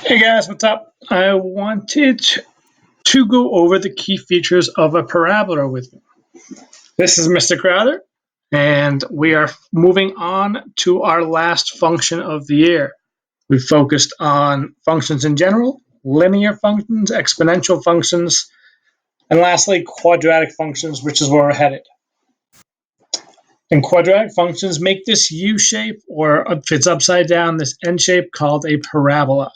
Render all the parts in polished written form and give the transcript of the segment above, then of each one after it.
Hey guys, what's up? I wanted to go over the key features of a parabola with you. This is Mr. Crowther, and we are moving on to our last function of the year. We focused on functions in general, linear functions, exponential functions, and lastly, quadratic functions, which is where we're headed. And quadratic functions make this U shape, or if it's upside down, this N shape called a parabola.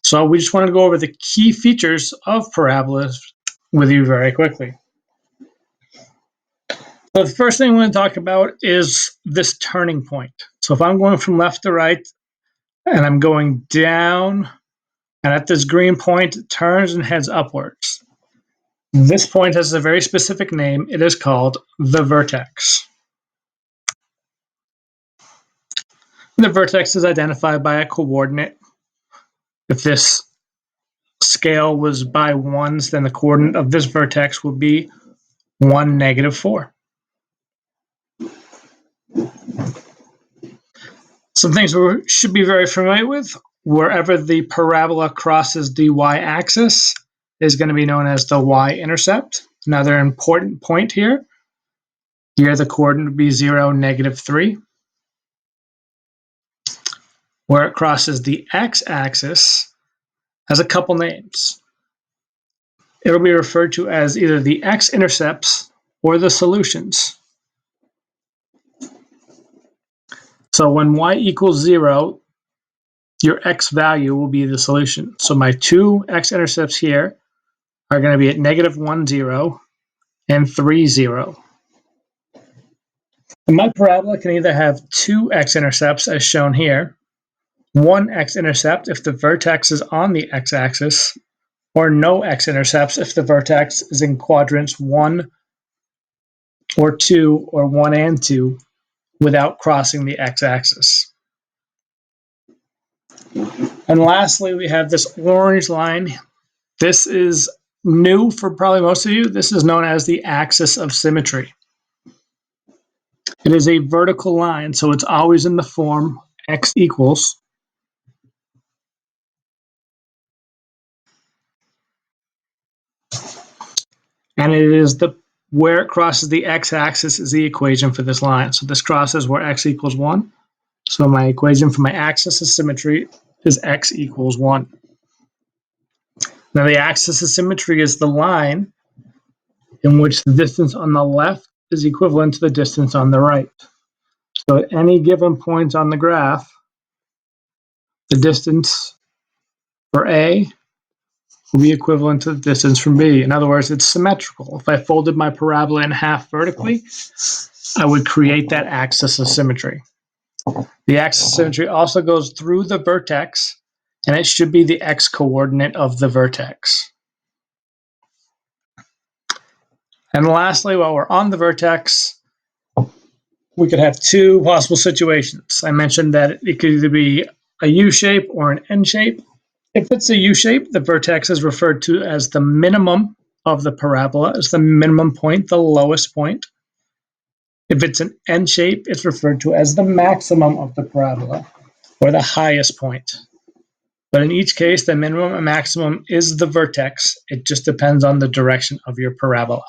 So we just want to go over the key features of parabolas with you very quickly. So the first thing we're going to talk about is this turning point. So if I'm going from left to right and I'm going down, and at this green point, it turns and heads upwards. This point has a very specific name. It is called the vertex. The vertex is identified by a coordinate. If this scale was by ones, then the coordinate of this vertex would be 1, -4. Some things we should be very familiar with. Wherever the parabola crosses the y-axis is going to be known as the y-intercept. Another important point here. Here the coordinate would be 0, -3. Where it crosses the x-axis has a couple names. It'll be referred to as either the x-intercepts or the solutions. So when y equals 0, your x value will be the solution. So my two x-intercepts here are going to be at -1, 0 and 3, 0. And my parabola can either have two x-intercepts as shown here, one x-intercept if the vertex is on the x-axis, or no x-intercepts if the vertex is in quadrants 1 or 2 or 1 and 2 without crossing the x-axis. And lastly, we have this orange line. This is new for probably most of you. This is known as the axis of symmetry. It is a vertical line, so it's always in the form x equals. And it is where it crosses the x-axis is the equation for this line. So this crosses where x equals 1. So my equation for my axis of symmetry is x equals 1. Now the axis of symmetry is the line in which the distance on the left is equivalent to the distance on the right. So at any given point on the graph, the distance for A will be equivalent to the distance from B. In other words, it's symmetrical. If I folded my parabola in half vertically, I would create that axis of symmetry. The axis of symmetry also goes through the vertex, and it should be the x-coordinate of the vertex. And lastly, while we're on the vertex, we could have two possible situations. I mentioned that it could either be a U shape or an N shape. If it's a U shape, the vertex is referred to as the minimum of the parabola. It's the minimum point, the lowest point. If it's an N shape, it's referred to as the maximum of the parabola, or the highest point. But in each case, the minimum and maximum is the vertex. It just depends on the direction of your parabola.